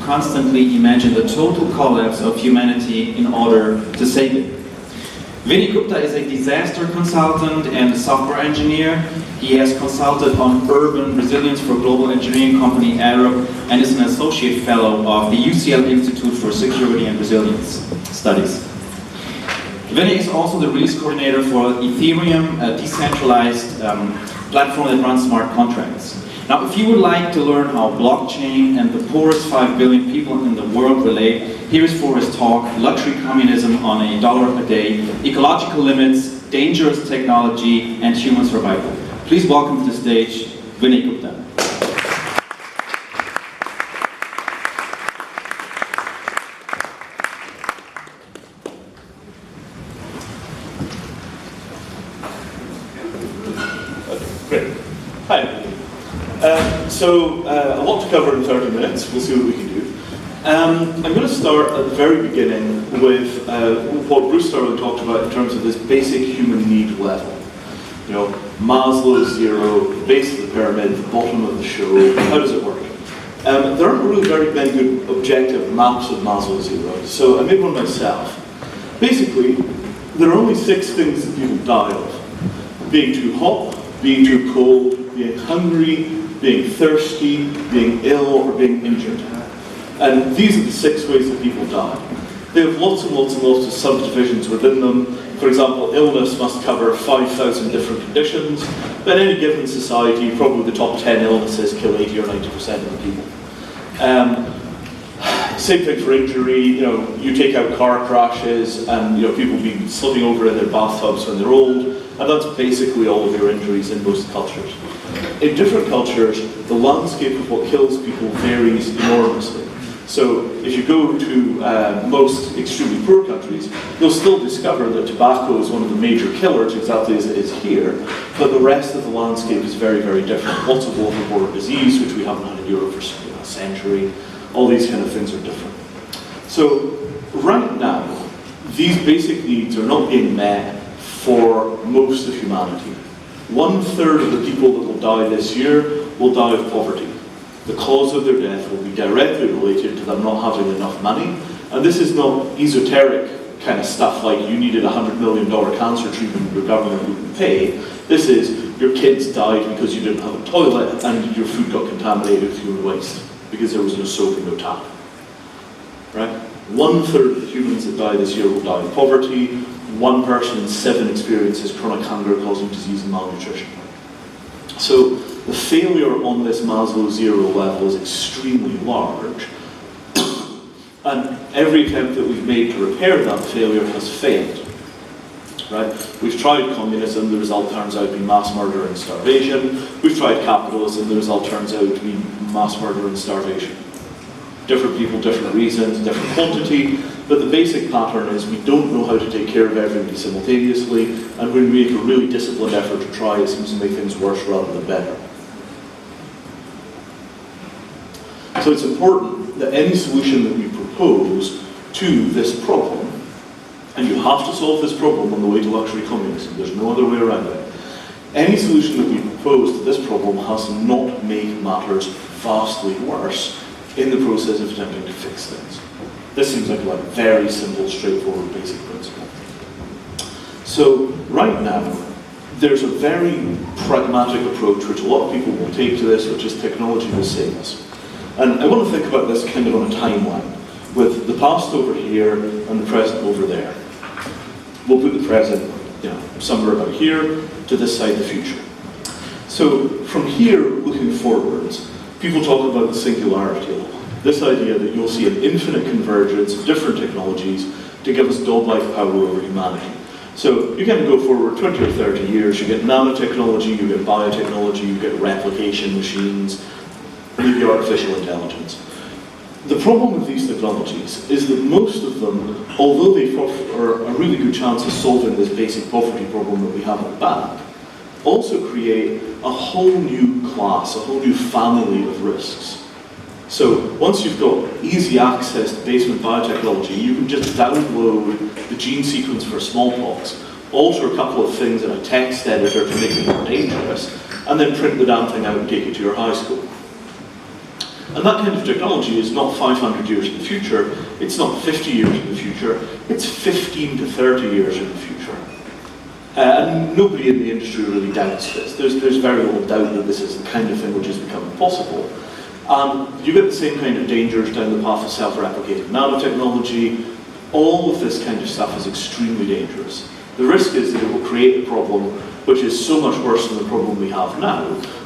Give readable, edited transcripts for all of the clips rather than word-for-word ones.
constantly imagine the total collapse of humanity in order to save it. Vinny Gupta is a disaster consultant and a software engineer. He has consulted on urban resilience for global engineering company Arab and is an associate fellow of the UCL Institute for Security and Resilience Studies. Vinny is also the release coordinator for Ethereum, a decentralized platform that runs smart contracts. Now, if you would like to learn how blockchain and the poorest 5 billion people in the world relate, here is for his talk, Luxury Communism on $1 a Day, Ecological Limits, Dangerous Technology, and Human Survival. Please welcome to the stage, Vinny Gupta. Great. Hi. A lot to cover in 30 minutes. We'll see what we can do. I'm going to start at the very beginning with what Bruce Sterling talked about in terms of this basic human need level. You know, Maslow's zero, the base of the pyramid, the bottom of the show. How does it work? There aren't really very many good objective maps of Maslow's zero, so I made one myself. Basically, there are only 6 things that people die of: being too hot, being too cold, being hungry, being thirsty, being ill, or being injured. And these are the 6 ways that people die. They have lots and lots and lots of subdivisions within them. For example, illness must cover 5,000 different conditions, but in any given society, probably the top 10 illnesses kill 80 or 90% of the people. Same thing for injury. You know, you take out car crashes, and people be slipping over in their bathtubs when they're old, and that's basically all of your injuries in most cultures. In different cultures, the landscape of what kills people varies enormously. So if you go to most extremely poor countries, you'll still discover that tobacco is one of the major killers, exactly as it is here, but the rest of the landscape is very, very different. Lots of waterborne disease, which we haven't had in Europe for a century. All these kind of things are different. So right now, these basic needs are not being met for most of humanity. 1/3 of the people that will die this year will die of poverty. The cause of their death will be directly related to them not having enough money. And this is not esoteric kind of stuff like you needed a $100 million cancer treatment your government wouldn't pay. This is your kids died because you didn't have a toilet and your food got contaminated with human waste because there was no soap and no tap. Right? 1/3 of the humans that die this year will die of poverty. 1 person in 7 experiences chronic hunger causing disease and malnutrition. So the failure on this Maslow zero level is extremely large, and every attempt that we've made to repair that failure has failed. Right? We've tried communism, the result turns out to be mass murder and starvation. We've tried capitalism, the result turns out to be mass murder and starvation. Different people, different reasons, different quantity, but the basic pattern is we don't know how to take care of everybody simultaneously, and when we make a really disciplined effort to try, it seems to make things worse rather than better. So it's important that any solution that we propose to this problem, and you have to solve this problem on the way to luxury communism, there's no other way around it. Any solution that we propose to this problem has to not make matters vastly worse in the process of attempting to fix things. This seems like a very simple, straightforward, basic principle. So right now, there's a very pragmatic approach which a lot of people will take to this, which is technology will save us. And I want to think about this kind of on a timeline, with the past over here and the present over there. We'll put the present, somewhere about here to this side, the future. So from here, looking forwards, people talk about the singularity law. This idea that you'll see an infinite convergence of different technologies to give us dog-like power over humanity. So you can go forward 20 or 30 years, you get nanotechnology, you get biotechnology, you get replication machines, maybe artificial intelligence. The problem with these technologies is that most of them, although they offer a really good chance of solving this basic poverty problem that we have at the back, also create a whole new class, a whole new family of risks. So once you've got easy access to basement biotechnology, you can just download the gene sequence for smallpox, alter a couple of things in a text editor to make it more dangerous, and then print the damn thing out and take it to your high school. And that kind of technology is not 500 years in the future, it's not 50 years in the future, it's 15 to 30 years in the future. And nobody in the industry really doubts this. There's very little doubt that this is the kind of thing which is becoming possible. You get the same kind of dangers down the path of self-replicating nanotechnology. All of this kind of stuff is extremely dangerous. The risk is that it will create a problem which is so much worse than the problem we have now,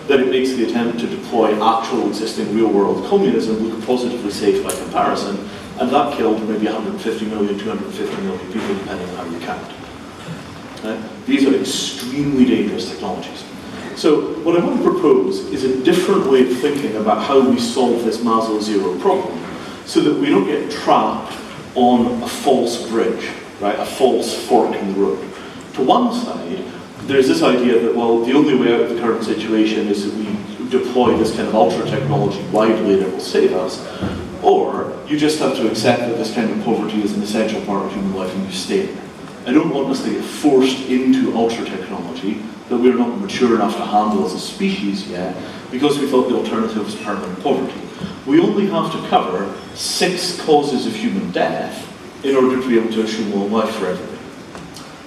that it makes the attempt to deploy actual existing real-world communism look positively safe by comparison, and that killed maybe 150 million, 250 million people, depending on how you count. These are extremely dangerous technologies. So what I want to propose is a different way of thinking about how we solve this Maslow zero problem, so that we don't get trapped on a false bridge, right? A false fork in the road. To one side, there's this idea that, well, the only way out of the current situation is that we deploy this kind of ultra technology widely and it will save us, or you just have to accept that this kind of poverty is an essential part of human life and you stay there. I don't want us to get forced into ultra technology that we're not mature enough to handle as a species yet, because we thought the alternative was permanent poverty. We only have to cover 6 causes of human death in order to be able to assume long life for everybody.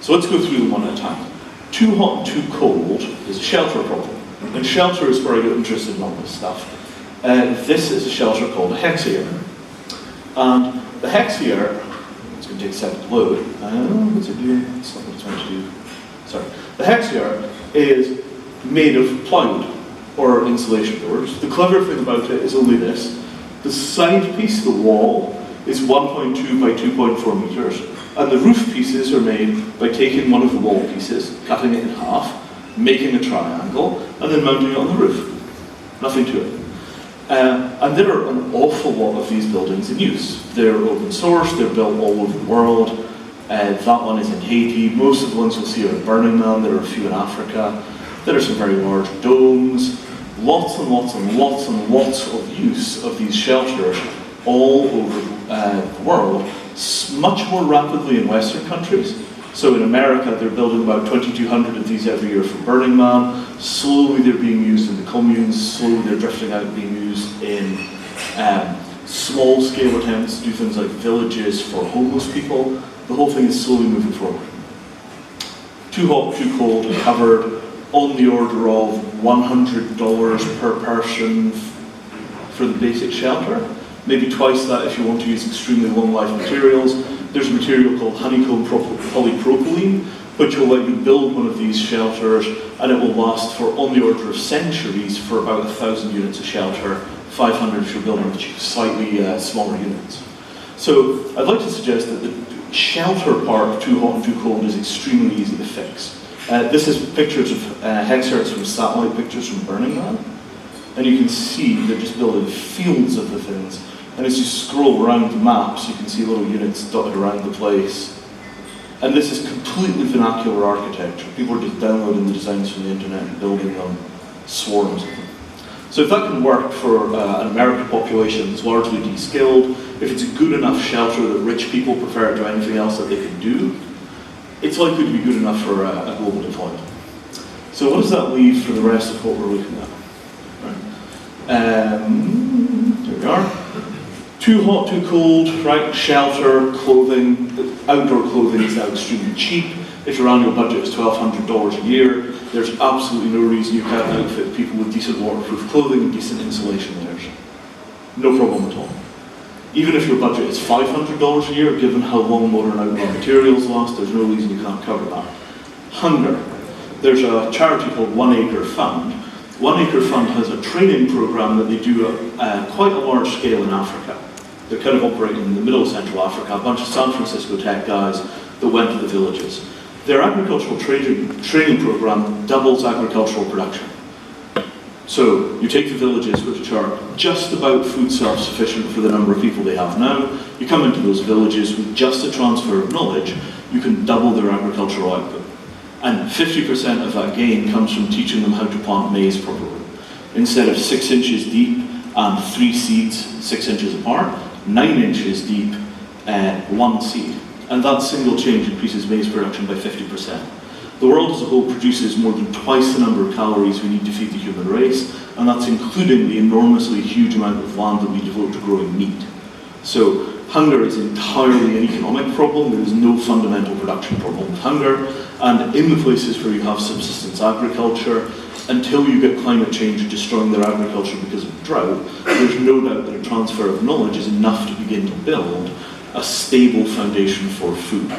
So let's go through them one at a time. Too hot and too cold is a shelter problem. And shelter is where I get interested in all this stuff. This is a shelter called a hexayer. And the hexayer, it's going to take a second to load. What's it doing? That's not what it's meant to do. Sorry. The hexayer is made of plywood or insulation boards. The clever thing about it is only this. The side piece, the wall, is 1.2 by 2.4 meters, and the roof pieces are made by taking one of the wall pieces, cutting it in half, making a triangle, and then mounting it on the roof. Nothing to it. And there are an awful lot of these buildings in use. They're open source, they're built all over the world. That one is in Haiti. Most of the ones you'll see are in Burning Man. There are a few in Africa. There are some very large domes. Lots and lots and lots and lots of use of these shelters all over the world, much more rapidly in Western countries. So in America, they're building about 2,200 of these every year for Burning Man. Slowly they're being used in the communes. Slowly they're drifting out and being used in small-scale attempts to do things like villages for homeless people. The whole thing is slowly moving forward. Too hot, too cold, covered on the order of $100 per person for the basic shelter. Maybe twice that if you want to use extremely long-life materials. There's a material called honeycomb polypropylene, which will let you build one of these shelters, and it will last for on the order of centuries for about 1,000 units of shelter, 500 if you're building slightly smaller units. So I'd like to suggest that the shelter part of too hot and too cold is extremely easy to fix. This is pictures of hexayers from satellite pictures from Burning Man. And you can see they're just building fields of the things. And as you scroll around the maps, you can see little units dotted around the place. And this is completely vernacular architecture. People are just downloading the designs from the internet and building them, swarms of them. So if that can work for an American population that's largely de-skilled, if it's a good enough shelter that rich people prefer to anything else that they can do, it's likely to be good enough for a global deployment. So what does that leave for the rest of what we're looking at? Here we are. Too hot, too cold, right? Shelter, clothing. Outdoor clothing is now extremely cheap. If your annual budget is $1,200 a year, there's absolutely no reason you can't outfit people with decent waterproof clothing and decent insulation layers. No problem at all. Even if your budget is $500 a year, given how long modern outdoor materials last, there's no reason you can't cover that. Hunger. There's a charity called 1 Acre Fund. 1 Acre Fund has a training program that they do at quite a large scale in Africa. They're kind of operating in the middle of Central Africa, a bunch of San Francisco tech guys that went to the villages. Their agricultural training program doubles agricultural production. So you take the villages, which are just about food self-sufficient for the number of people they have now, you come into those villages with just a transfer of knowledge, you can double their agricultural output. And 50% of that gain comes from teaching them how to plant maize properly. Instead of 6 inches deep and 3 seeds 6 inches apart, 9 inches deep and 1 seed. And that single change increases maize production by 50%. The world as a whole produces more than twice the number of calories we need to feed the human race, and that's including the enormously huge amount of land that we devote to growing meat. So hunger is entirely an economic problem. There is no fundamental production problem with hunger, and in the places where you have subsistence agriculture, until you get climate change destroying their agriculture because of drought, there's no doubt that a transfer of knowledge is enough to begin to build a stable foundation for food.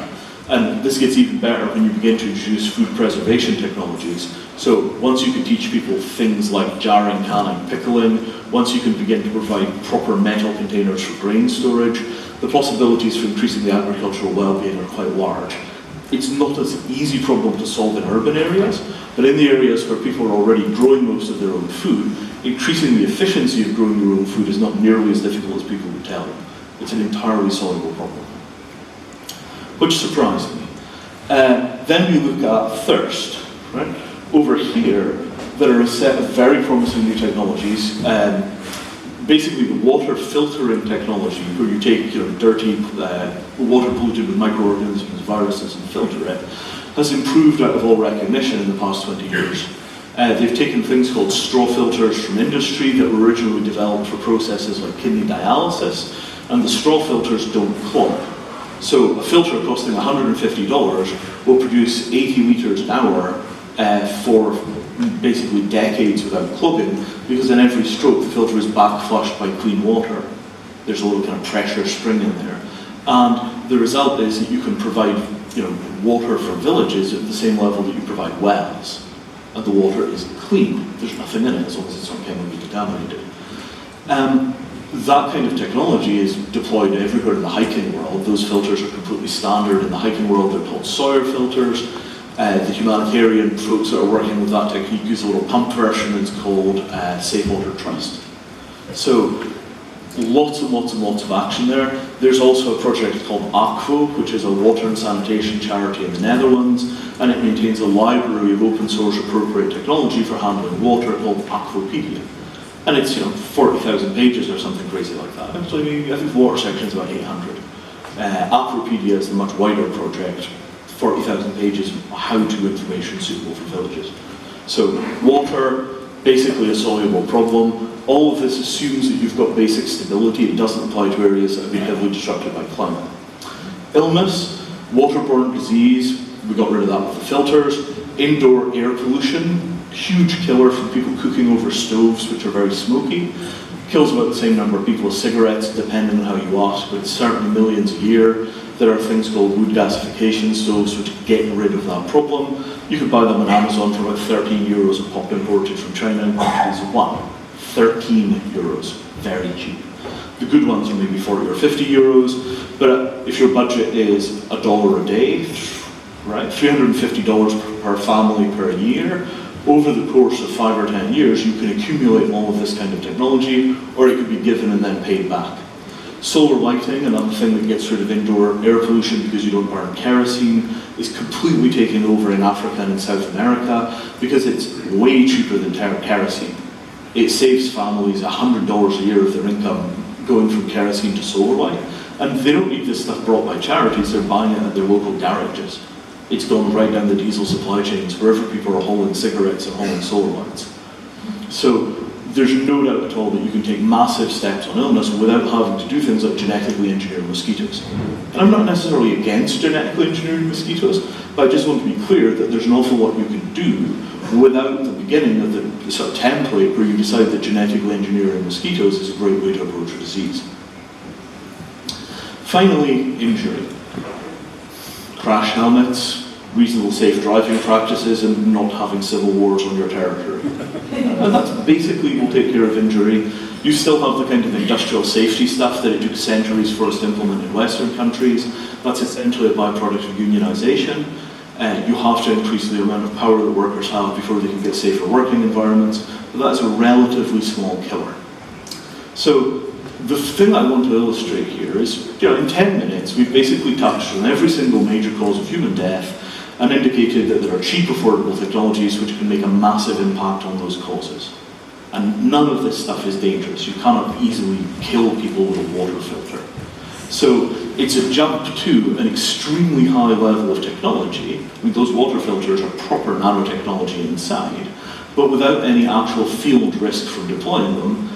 And this gets even better when you begin to introduce food preservation technologies. So once you can teach people things like jarring, canning, pickling, once you can begin to provide proper metal containers for grain storage, the possibilities for increasing the agricultural well-being are quite large. It's not an easy problem to solve in urban areas, but in the areas where people are already growing most of their own food, increasing the efficiency of growing your own food is not nearly as difficult as people would tell you. It's an entirely solvable problem. Which surprised me. Then we look at thirst. Right? Over here, there are a set of very promising new technologies. Basically, the water filtering technology, where you take dirty water polluted with microorganisms, viruses, and filter it, has improved out of all recognition in the past 20 years. They've taken things called straw filters from industry that were originally developed for processes like kidney dialysis, and the straw filters don't clog. So a filter costing $150 will produce 80 litres an hour for basically decades without clogging, because in every stroke the filter is back flushed by clean water. There's a little kind of pressure spring in there. And the result is that you can provide water for villages at the same level that you provide wells. And the water is clean. There's nothing in it as long as it's not chemically contaminated. That kind of technology is deployed everywhere in the hiking world. Those filters are completely standard in the hiking world. They're called Sawyer filters. The humanitarian folks that are working with that technique use a little pump version. It's called Safe Water Trust. So lots and lots and lots of action there. There's also a project called Aquo, which is a water and sanitation charity in the Netherlands, and it maintains a library of open source appropriate technology for handling water called Aquopedia. And it's 40,000 pages or something crazy like that. Actually, I think the water section is about 800. Aquopedia is the much wider project, 40,000 pages of how-to information suitable for villages. So water, basically a soluble problem. All of this assumes that you've got basic stability. It doesn't apply to areas that have been heavily disrupted by climate. Illness, waterborne disease, we got rid of that with the filters. Indoor air pollution, huge killer from people cooking over stoves which are very smoky. Kills about the same number of people as cigarettes, depending on how you ask, but certainly millions a year. There are things called wood gasification stoves which get rid of that problem. You can buy them on Amazon for about 13 euros a pop, imported from China in quantities of one. 13 euros, very cheap. The good ones are maybe 40 or 50 euros, but if your budget is $1 a day, right, $350 per family per year, over the course of 5 or 10 years, you can accumulate all of this kind of technology, or it could be given and then paid back. Solar lighting, another thing that gets rid of indoor air pollution because you don't burn kerosene, is completely taking over in Africa and in South America because it's way cheaper than kerosene. It saves families $100 a year of their income going from kerosene to solar light, and they don't need this stuff brought by charities, they're buying it at their local garages. It's gone right down the diesel supply chains wherever people are hauling cigarettes and hauling solar lights. So there's no doubt at all that you can take massive steps on illness without having to do things like genetically engineer mosquitoes. And I'm not necessarily against genetically engineering mosquitoes, but I just want to be clear that there's an awful lot you can do without the beginning of the sort of template where you decide that genetically engineering mosquitoes is a great way to approach a disease. Finally, injury. Crash helmets, reasonable safe driving practices, and not having civil wars on your territory. And that's basically will take care of injury. You still have the kind of industrial safety stuff that it took centuries for us to implement in Western countries. That's essentially a byproduct of unionization. You have to increase the amount of power that workers have before they can get safer working environments, but that's a relatively small killer. So the thing I want to illustrate here is, in 10 minutes, we've basically touched on every single major cause of human death and indicated that there are cheap, affordable technologies which can make a massive impact on those causes. And none of this stuff is dangerous. You cannot easily kill people with a water filter. So It's a jump to an extremely high level of technology. I mean, those water filters are proper nanotechnology inside, but without any actual field risk from deploying them,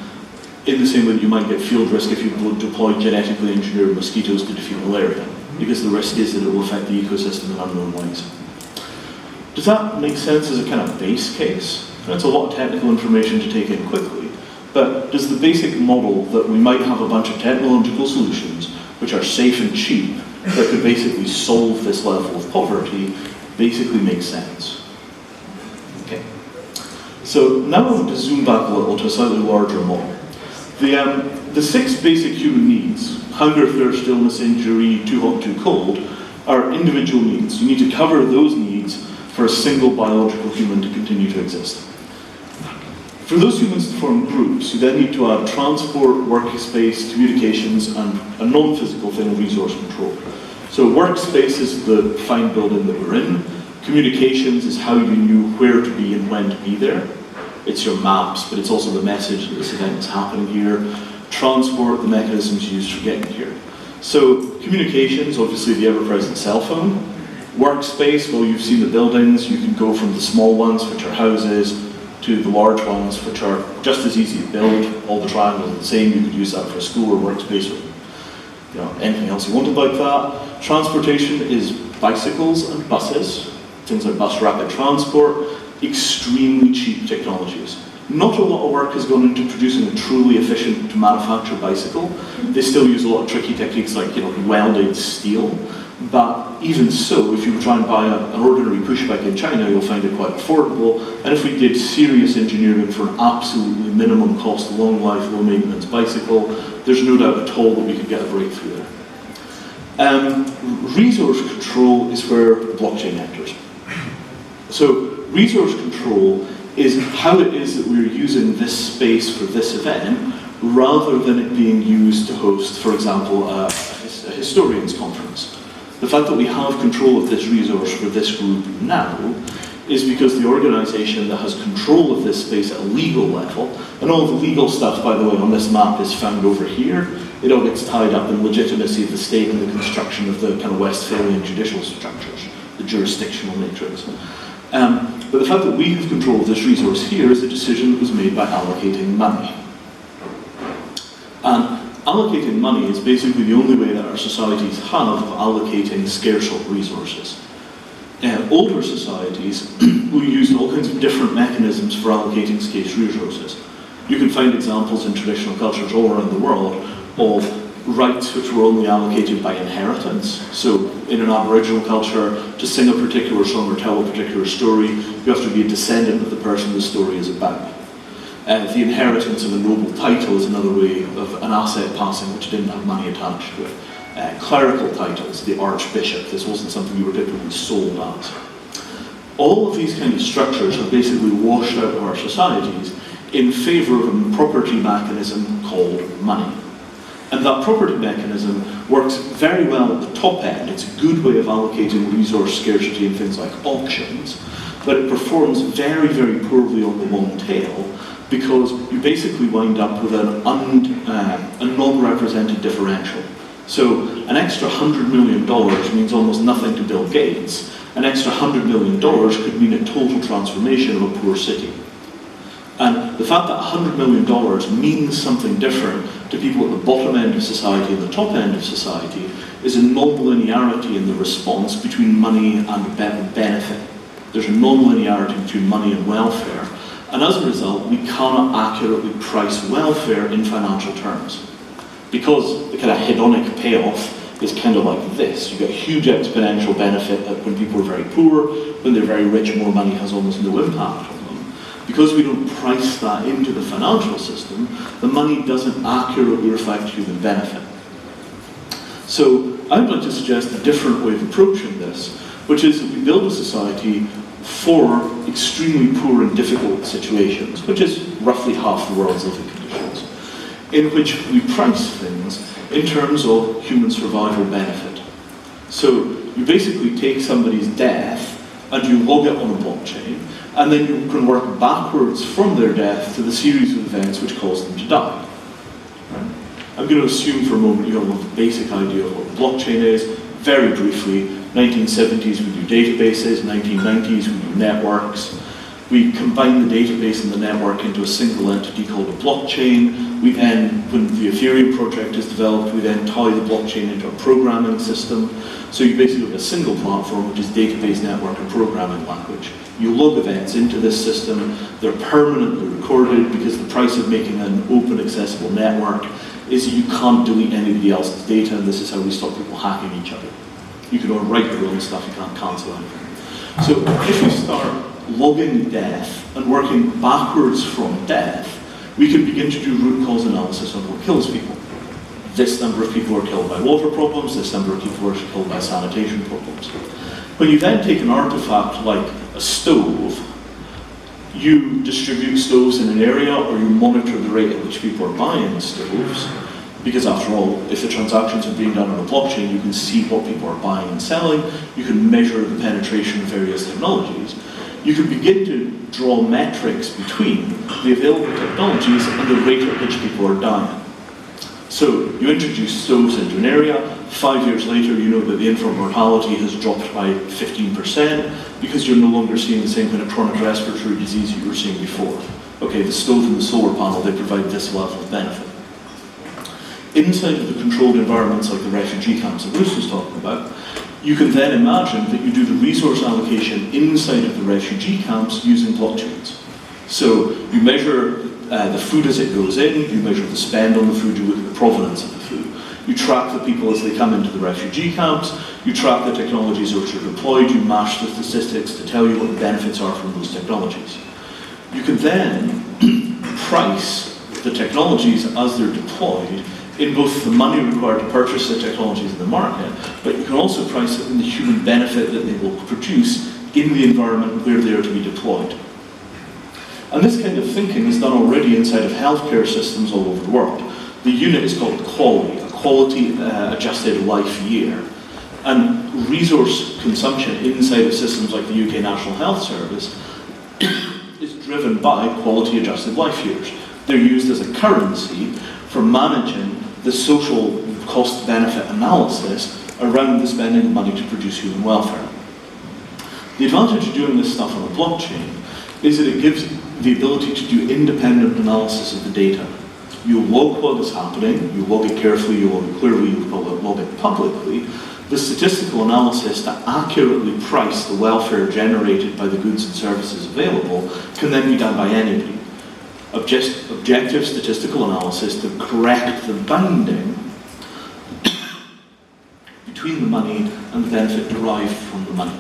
in the same way that you might get field risk if you deploy genetically engineered mosquitoes to defeat malaria, because the risk is that it will affect the ecosystem in unknown ways. Does that make sense as a kind of base case? That's a lot of technical information to take in quickly, but does the basic model that we might have a bunch of technological solutions which are safe and cheap, that could basically solve this level of poverty, basically make sense? Okay. So now I want to zoom back a little to a slightly larger model. The 6 basic human needs, hunger, thirst, illness, injury, too hot, too cold, are individual needs. You need to cover those needs for a single biological human to continue to exist. For those humans to form groups, you then need to add transport, workspace, communications, and a non-physical thing, resource control. So workspace is the fine building that we're in. Communications is how you knew where to be and when to be there. It's your maps, but it's also the message that this event is happening here. Transport, the mechanisms used for getting here. So communications, obviously the ever-present cell phone. Workspace, well, you've seen the buildings. You can go from the small ones, which are houses, to the large ones, which are just as easy to build. All the triangles are the same. You could use that for a school or workspace or anything else you wanted like that. Transportation is bicycles and buses, things like bus rapid transport, extremely cheap technologies. Not a lot of work has gone into producing a truly efficient to manufacture bicycle. They still use a lot of tricky techniques like welded steel. But even so, if you try and buy an ordinary pushbike in China, you'll find it quite affordable. And if we did serious engineering for an absolutely minimum cost, long life, low maintenance bicycle, there's no doubt at all that we could get a breakthrough there. Resource control is where blockchain enters. So resource control is how it is that we're using this space for this event, rather than it being used to host, for example, a historians conference. The fact that we have control of this resource for this group now is because the organization that has control of this space at a legal level, and all the legal stuff, by the way, on this map is found over here. It all gets tied up in legitimacy of the state and the construction of the kind of Westphalian judicial structures, the jurisdictional matrix. But the fact that we have control of this resource here is a decision that was made by allocating money. And allocating money is basically the only way that our societies have of allocating scarce resources. Older societies will use all kinds of different mechanisms for allocating scarce resources. You can find examples in traditional cultures all around the world of rights which were only allocated by inheritance. So in an Aboriginal culture, to sing a particular song or tell a particular story, you have to be a descendant of the person the story is about. The inheritance of a noble title is another way of an asset passing which didn't have money attached to it. Clerical titles, the archbishop, this wasn't something you were typically sold as. All of these kind of structures have basically washed out of our societies in favour of a property mechanism called money. And that property mechanism works very well at the top end. It's a good way of allocating resource scarcity in things like auctions, but it performs very, very poorly on the long tail, because you basically wind up with a non-represented differential. So an extra $100 million means almost nothing to Bill Gates. An extra $100 million could mean a total transformation of a poor city. And the fact that $100 million means something different to people at the bottom end of society and the top end of society is a non-linearity in the response between money and benefit. There's a non-linearity between money and welfare. And as a result, we cannot accurately price welfare in financial terms. Because the kind of hedonic payoff is kind of like this. You get huge exponential benefit when people are very poor. When they're very rich, more money has almost no impact on them. Because we don't price that into the financial system, the money doesn't accurately reflect human benefit. So I would like to suggest a different way of approaching this, which is that we build a society for extremely poor and difficult situations, which is roughly half the world's living conditions, in which we price things in terms of human survival benefit. So you basically take somebody's death and you log it on a blockchain, and then you can work backwards from their death to the series of events which caused them to die. Right? I'm going to assume for a moment you have a basic idea of what the blockchain is. Very briefly, 1970s we do databases, 1990s we do networks. We combine the database and the network into a single entity called a blockchain. We then, when the Ethereum project is developed, we then tie the blockchain into a programming system. So you basically have a single platform, which is database, network, and programming language. You log events into this system. They're permanently recorded because the price of making an open, accessible network is that you can't delete anybody else's data, and this is how we stop people hacking each other. You can write your own stuff, you can't cancel anything. So if we start logging death and working backwards from death, we can begin to do root cause analysis on what kills people. This number of people are killed by water problems, this number of people are killed by sanitation problems. When you then take an artifact like a stove, you distribute stoves in an area, or you monitor the rate at which people are buying stoves, because after all, if the transactions are being done on a blockchain, you can see what people are buying and selling, you can measure the penetration of various technologies. You can begin to draw metrics between the available technologies and the rate at which people are dying. So you introduce stoves into an area, 5 years later you know that the infant mortality has dropped by 15% because you're no longer seeing the same kind of chronic respiratory disease that you were seeing before. Okay, the stove and the solar panel, they provide this level of benefit. Inside of the controlled environments like the refugee camps that Bruce was talking about, you can then imagine that you do the resource allocation inside of the refugee camps using blockchains. So you measure the food as it goes in, you measure the spend on the food, you look at the provenance of the food. You track the people as they come into the refugee camps, you track the technologies which are deployed, you mash the statistics to tell you what the benefits are from those technologies. You can then price the technologies as they're deployed in both the money required to purchase the technologies in the market, but you can also price it in the human benefit that they will produce in the environment where they are to be deployed. And this kind of thinking is done already inside of healthcare systems all over the world. The unit is called quality, a quality adjusted life year. And resource consumption inside of systems like the UK National Health Service is driven by quality adjusted life years. They're used as a currency for managing the social cost-benefit analysis around the spending of money to produce human welfare. The advantage of doing this stuff on a blockchain is that it gives the ability to do independent analysis of the data. You log what is happening, you log it carefully, you log it clearly, you log it publicly. The statistical analysis to accurately price the welfare generated by the goods and services available can then be done by anybody. Objective statistical analysis to correct the binding between the money and the benefit derived from the money.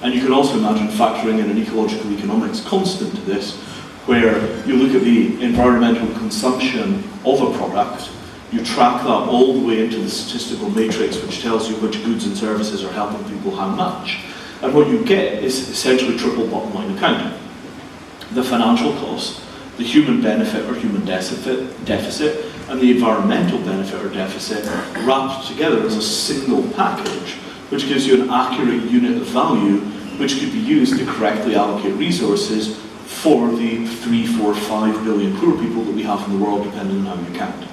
And you can also imagine factoring in an ecological economics constant to this, where you look at the environmental consumption of a product, you track that all the way into the statistical matrix which tells you which goods and services are helping people how much. And what you get is essentially triple bottom line accounting. The financial cost, the human benefit or human deficit, and the environmental benefit or deficit wrapped together as a single package, which gives you an accurate unit of value which could be used to correctly allocate resources for the 3, 4, 5 billion poor people that we have in the world, depending on how you count.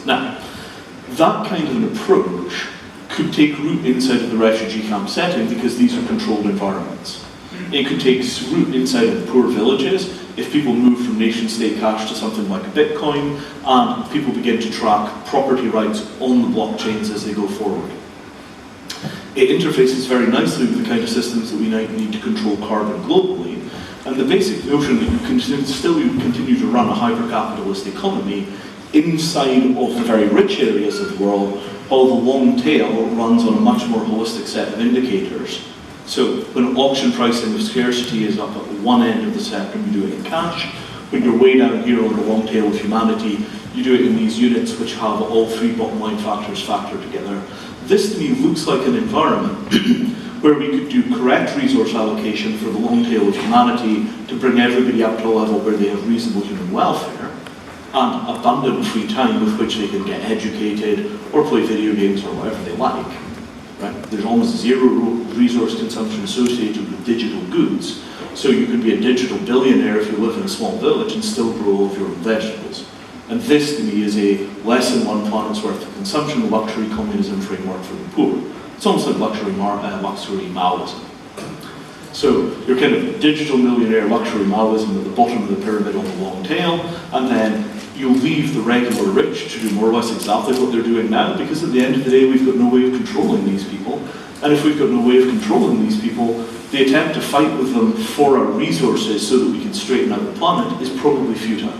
Now, that kind of an approach could take root inside of the refugee camp setting because these are controlled environments. It could take root inside of the poor villages if people move from nation-state cash to something like a Bitcoin, and people begin to track property rights on the blockchains as they go forward. It interfaces very nicely with the kind of systems that we might need to control carbon globally, and the basic notion that you can still continue to run a hyper-capitalist economy inside of the very rich areas of the world, while the long tail runs on a much more holistic set of indicators. So when auction pricing of scarcity is up at one end of the spectrum, you do it in cash. When you're way down here on the long tail of humanity, you do it in these units which have all three bottom line factors factored together. This to me looks like an environment where we could do correct resource allocation for the long tail of humanity to bring everybody up to a level where they have reasonable human welfare and abundant free time with which they can get educated or play video games or whatever they like. Right? There's almost zero resource consumption associated with digital goods, so you could be a digital billionaire if you live in a small village and still grow all of your own vegetables. And this, to me, is a less than one planet's worth of consumption, luxury communism framework for the poor. It's almost like luxury Maoism. So you're kind of digital millionaire luxury Maoism at the bottom of the pyramid on the long tail, and then you leave the regular rich to do more or less exactly what they're doing now, because at the end of the day, we've got no way of controlling these people. And if we've got no way of controlling these people, the attempt to fight with them for our resources so that we can straighten out the planet is probably futile.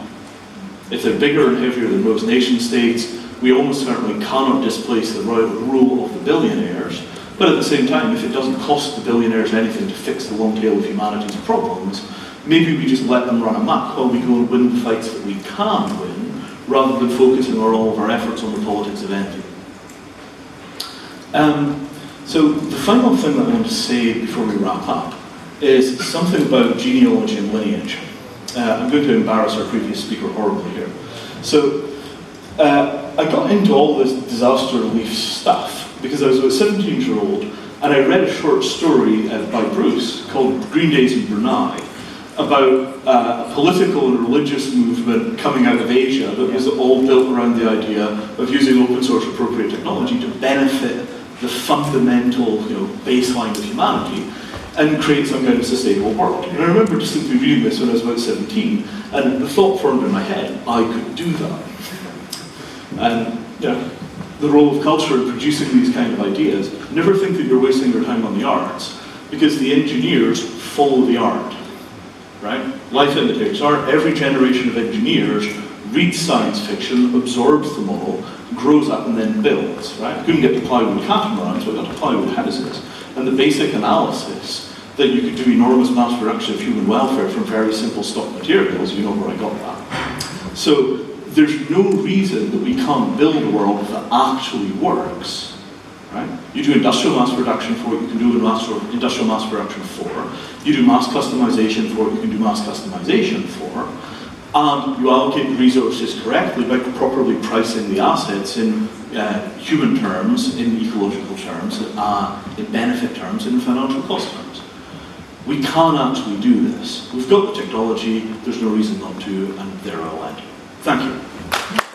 If they're bigger and heavier than most nation states, we almost certainly cannot displace the rule of the billionaires. But at the same time, if it doesn't cost the billionaires anything to fix the long tail of humanity's problems, maybe we just let them run amok while we go and win the fights that we can win, rather than focusing all of our efforts on the politics of envy. So the final thing that I want to say before we wrap up is something about genealogy and lineage. I'm going to embarrass our previous speaker horribly here. So I got into all this disaster relief stuff because I was about 17 years old, and I read a short story by Bruce called Green Days in Brunei about a political and religious movement coming out of Asia that was all built around the idea of using open source appropriate technology to benefit the fundamental baseline of humanity and create some kind of sustainable world. And I remember distinctly reading this when I was about 17, and the thought formed in my head, I could do that. And the role of culture in producing these kind of ideas, never think that you're wasting your time on the arts, because the engineers follow the art, right? Life imitates art. Every generation of engineers reads science fiction, absorbs them all, grows up and then builds, right? Couldn't get to plywood catamarans, but got to plywood houses. And the basic analysis that you could do enormous mass production of human welfare from very simple stock materials, you know where I got that. So there's no reason that we can't build a world that actually works, right? You do industrial mass production for it, you can do industrial mass production for. You do mass customization for it, you can do mass customization for. And you allocate the resources correctly by properly pricing the assets in human terms, in ecological terms, in benefit terms, and in financial cost terms. We can actually do this. We've got the technology, there's no reason not to, and there I'll end. Thank you.